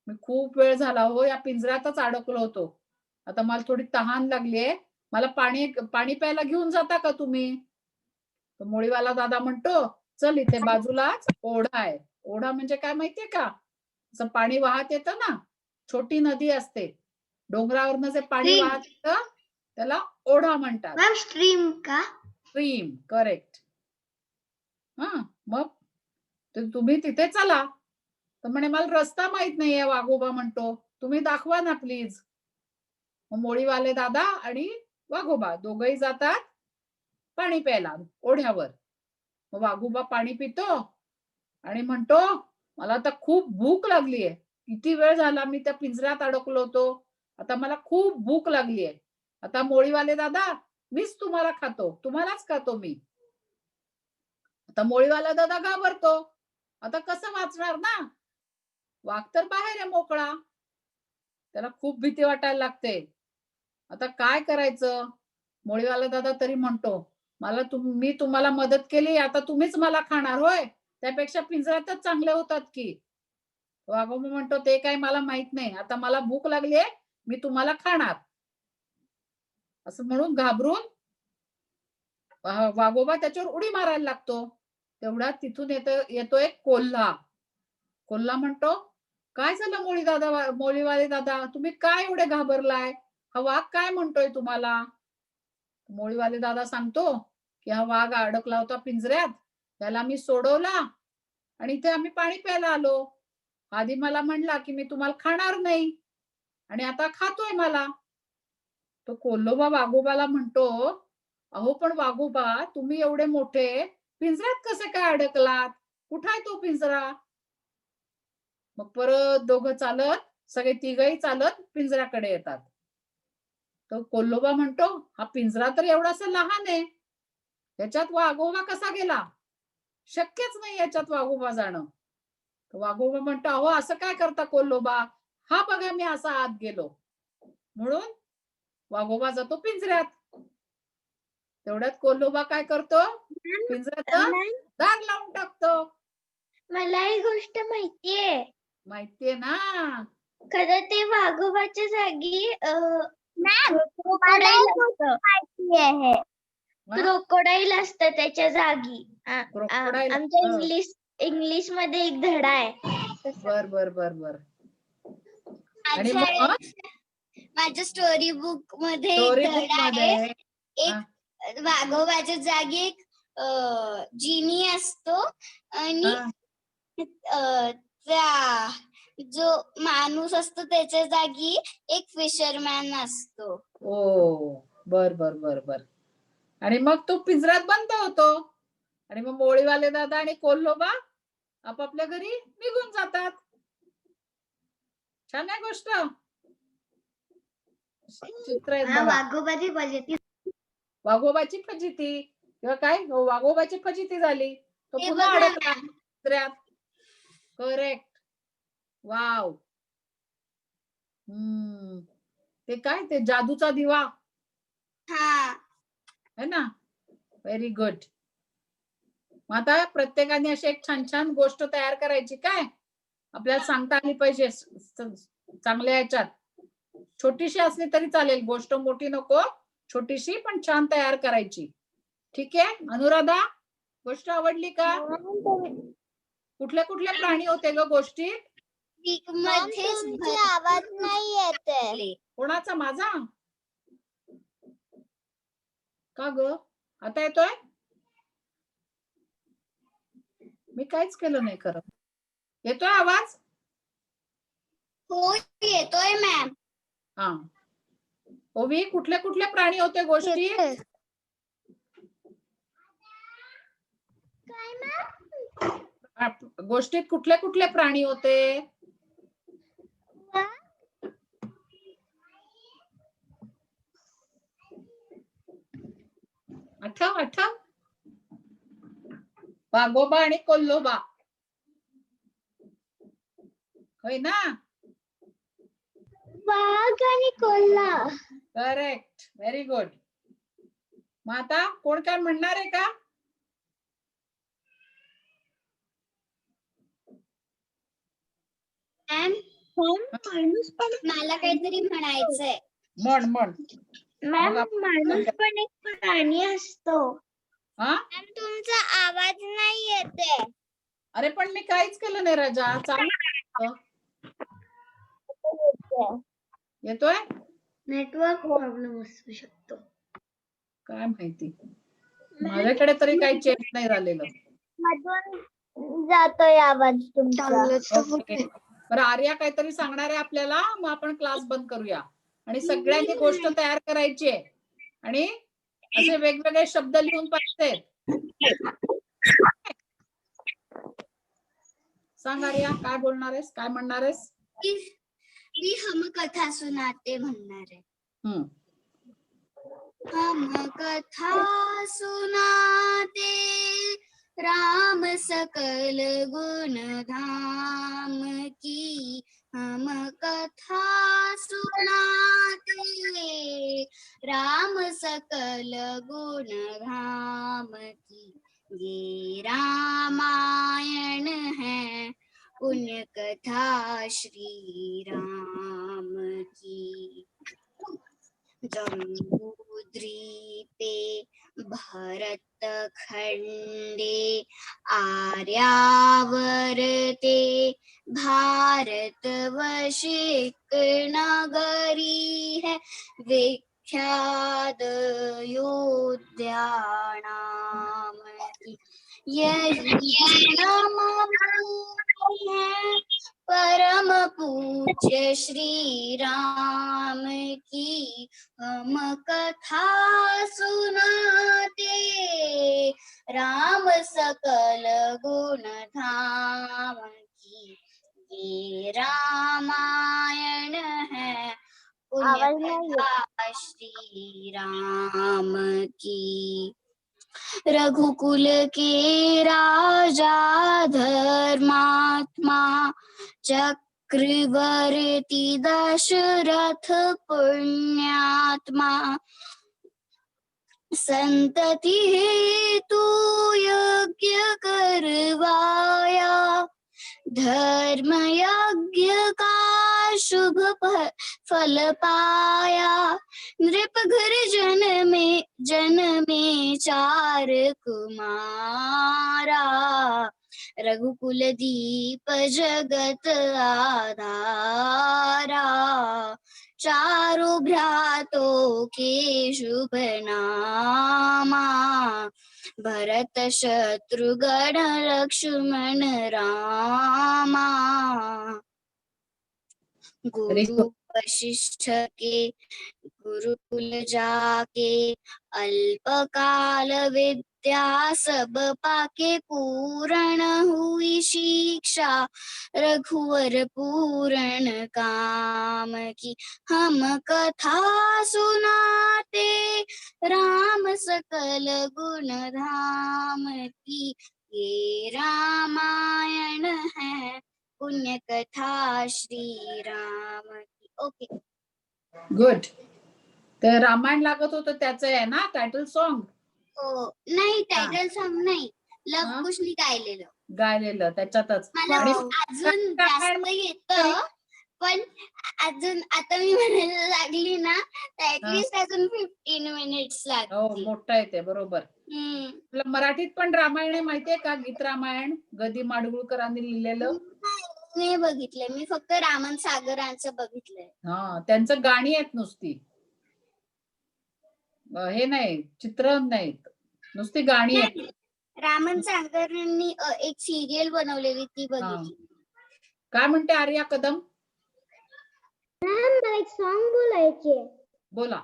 मी खूप वेळ झाला हो या पिंजऱ्यातच अडकलो होतो, आता मला थोडी तहान लागलीये, मला पाणी प्यायला घेऊन जाता का तुम्ही. तर मोळीवाला दादा म्हणतो चल इथे बाजूलाच ओढा आहे. ओढा म्हणजे काय माहितीये का, असं पाणी वाहत येतं ना, छोटी नदी असते, डोंगरावरनं जे पाणी Stream. वाहत येतं त्याला ओढा म्हणतात. मॅम स्ट्रीम का? Stream, correct. हा, मग तुम्ही तिथे चला. तर म्हणे मला रस्ता माहित नाहीये, वाघोबा म्हणतो तुम्ही दाखवा ना प्लीज. मग मोळीवाले दादा आणि वाघोबा दोघही जातात पाणी प्यायला ओढ्यावर. मग वाघोबा पाणी पितो आणि म्हणतो मला आता खूप भूक लागलीये, किती वेळ झाला मी त्या पिंजऱ्यात अडकलो होतो, आता मला खूप भूक लागलीये. आता मोळीवाले दादा मीच तुम्हाला खातो, तुम्हालाच खातो मी. आता मोळीवाला दादा घाबरतो, आता कसं वाचणार ना, वाघ तर बाहेर आहे मोकळा. त्याला खूप भीती वाटायला लागते, आता काय करायचं. मोळीवाला दादा तरी म्हणतो मी तुम्हाला मदत केली, आता तुम्हीच मला खाणार होय, त्यापेक्षा पिंजऱ्यातच चांगले होतात की. वाघोबा म्हणतो ते काय मला माहित नाही, आता मला भूक लागलीये, मी तुम्हाला खाणार. असं म्हणून घाबरून वाघोबा त्याच्यावर उडी मारायला लागतो. तेवढ्यात तिथून येतो एक कोल्हा. कोल्हा म्हणतो काय झालं मोळीवाले दादा, तुम्ही काय एवढे घाबरलाय, हा वाघ काय म्हणतोय तुम्हाला. मोळीवाले दादा सांगतो की हा वाघ अडकला होता पिंजऱ्यात, त्याला मी सोडवला आणि इथे आम्ही पाणी प्यायला आलो. आधी मला म्हणला की मी तुम्हाला खाणार नाही आणि आता खातोय मला. तो कोल्होबा वाघोबाला म्हणतो अहो पण वाघोबा तुम्ही एवढे मोठे पिंजऱ्यात कसे काय अडकलात, कुठाय तो पिंजरा. मग परत दोघं चालत, सगळे तिघही चालत पिंजऱ्याकडे येतात. तर कोल्होबा म्हणतो हा पिंजरा तर एवढासा लहान आहे, याच्यात वाघोबा कसा गेला, शक्यच नाही याच्यात वाघोबा जाणं. वाघोबा म्हणतो अहो असं काय करता कोल्होबा, हा बघा मी असा आत गेलो. म्हणून वाघोबा जातो पिंजऱ्यात. तेवढ्यात कोल्होबा काय करतो, पिंजऱ्याचं दार लावून टाकतो. मला ही गोष्ट माहितीये. माहितीये ना. खरं ते वाघोबाच्या जागी क्रोकोडाईल असतं. क्रोकोडाईल असतं त्याच्या जागी. क्रोकोडाईल. आमच्या इंग्लिश मध्ये एक धडा आहे. बर. आणि मग माझ्या स्टोरी बुक मध्ये स्टोरी एक बुक धडा आहे. मध्ये एक वाघोबाच्या जागी एक जिनी असतो आणि त्या जो माणूस असतो त्याच्या जागी एक फिशरमॅन असतो. ओ बर. आणि मग तो पिंजऱ्यात बंद होतो आणि मग मोळीवाले दादा आणि कोल्होबा आपापल्या घरी निघून जातात. छान आहे गोष्ट. चित्र आहेत बघा. वाघोबाची फजिती किंवा काय, वाघोबाची फजिती झाली, तो ते पुन्हा बघा. अडकला पिंजऱ्यात. करेक्ट. वाव. ते काय, ते जादूचा दिवा है ना. Very good. मग आता प्रत्येकाने अशी एक छान गोष्ट तयार करायची, काय आपल्याला सांगता आली पाहिजे चांगल्या याच्यात. छोटीशी असली तरी चालेल, गोष्ट मोठी नको, छोटीशी पण छान तयार करायची. ठीक आहे अनुराधा, गोष्ट आवडली का. कुठले प्राणी होते ग गोष्टीत. आवाज नाही येत. कोणाचा, माझा का ग, आता येतोय. मी काहीच केलं नाही खरं. येतोय आवाज. हो येतोय मॅम. हा ओवी, कुठले प्राणी होते गोष्टीत. गोष्टीत कुठले प्राणी होते. आठव. वाघोबा आणि कोल्होबा. होय ना? वाघ आणि कोल्हा. Correct, very good. मग आता कोण काय म्हणणार आहे का? मला काहीतरी म्हणायचंय. म्हण म्हण. मॅम, मग माणूस पण एक प्राणी असतो. हा? मॅम, तुमचा आवाज नाही येते. अरे पण मी काहीच केलं नाही राजा. चांगलं येतोय? नेटवर्क प्रॉब्लेम असू शकतो. काय माहिती, माझ्याकडे तरी काही चेंज नाही झालेलं. मधून जातोय आवाज तुमचा. ओके. बरं, आर्या काहीतरी सांगणार आहे आपल्याला. मग आपण क्लास बंद करूया आणि सगळ्यांनी गोष्ट तयार करायची आहे आणि असे वेगवेगळे शब्द लिहून पाहिजेत. सांग आर्या, काय बोलणार आहेस, काय म्हणणार आहेस? मी हम कथा सुनाते म्हणणार आहे. हम्म. हम कथा सुनाते राम सकल गुण धाम की. हम कथा सुनाते राम सकल गुण धाम की. ये रामायण है पुण्य कथा श्री राम की. जम्बूद्वीपे भरत खंडे आर्यावर्ते भारतवर्षे एक नगरी है विख्यात अयोध्या नाम की. यही नाम है परम पूज्य श्री राम की. हम कथा सुनाते राम सकल गुण धाम की. ये रामायण है पुण्य कथा श्री राम की. रघुकुल के राजा धर्मात्मा चक्रवर्ती दशरथ पुण्यात्मा. संतति हेतु यज्ञ करवाया धर्म यज्ञ का शुभ फल पाया. नृप घर जन में चार कुमारा. रघुकुल दीप जगत आधारा. चारों भ्रातों के शुभ नामा. भरत शत्रुघ्न लक्ष्मण रामा. गुरु वशिष्ठ के गुरुकुल जाके अल्पकाल विद्या सब पाके. पूर्ण हुई शिक्षा रघुवर पूर्ण काम की. हम कथा सुनाते राम सकल गुण धाम की. ये रामायण है पुण्य कथा श्री राम की. Okay, good. ते रामायण लागत होतं त्याचं आहे ना टायटल सॉन्ग? हो. नाही, टायटल सॉन्ग नाही, लव कुशनी गायलेलं त्याच्यातच. मला अजून जास्त येतं, पण अजून आता मी म्हणायला लागली ना ऍटलीस्ट अजून 15 मिनिट्स लागतील. हो, मोठं आहे ते, बरोबर. तुला मराठीत पण रामायण आहे माहितीये का? गीत रामायण गदी माडगुळकरांनी लिहिलेलं. नाही बघितलंय मी, फक्त रामन सागरांचं बघितलंय. हा, त्यांचं गाणी आहेत नुसती, हे नाही, चित्र नाहीत, नुसती गाणी आहेत. रामन सागरांनी एक सिरियल बनवलेली ती बघितली. काय म्हणते आर्या कदम? मला एक सॉन्ग बोलायचे. बोला.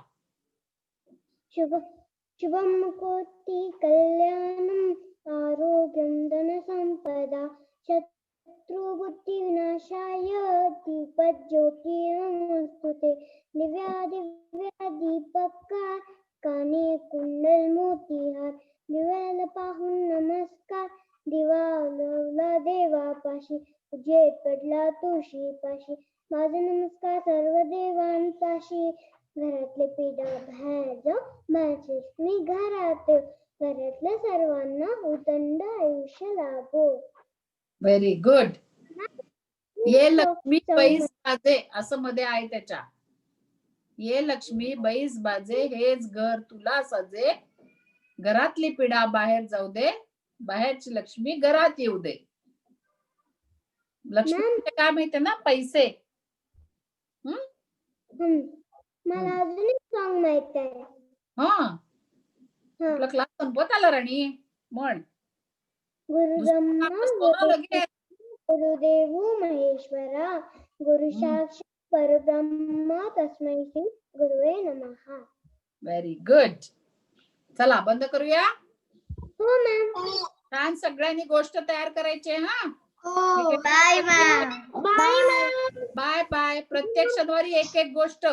शुभम कोटि कल्याणम आरोग्यम धन संपदा शत्रु बुद्धि विनाशाय दीपज्योतिर्नमोस्तुते. दिव्या दिव्या दीपकार काने कुंडल मोतीहार. दिव्याला पाहून नमस्कार दिवा लावला देवापाशी, उजेड पडला तुळशीपाशी, माझा नमस्कार सर्व देवांपाशी. घरातले पिढा बाहेर जाऊ, माझे मी घरात येऊ, घरातल्या सर्वांना उदंड आयुष्य लाभो. Very good. ये लक्ष्मी बैस बाजे असं मध्ये आहे त्याच्या. ये लक्ष्मी बैस बाजे, हेच घर तुला सजे, घरातली पिढा बाहेर जाऊ दे, बाहेरची लक्ष्मी घरात येऊ दे. लक्ष्मी म्हणजे काय माहितीये ना, पैसे. मला अजून एक सॉन्ग माहित आहे. हा, आपला क्लास संपत आला राणी. म्हण. गुरुब्रह्मा लगेच. गुरुदेव महेश्वरा, गुरु साक्षात परब्रह्मा, तस्मै श्री गुरुवे नमः. Very good. चला बंद करूया. हो मॅम. छान सगळ्यांनी गोष्ट तयार करायची आहे. हा, हो. Bye ma'am. Bye ma'am. Bye bye. प्रत्येक शनिवारी एक एक गोष्ट.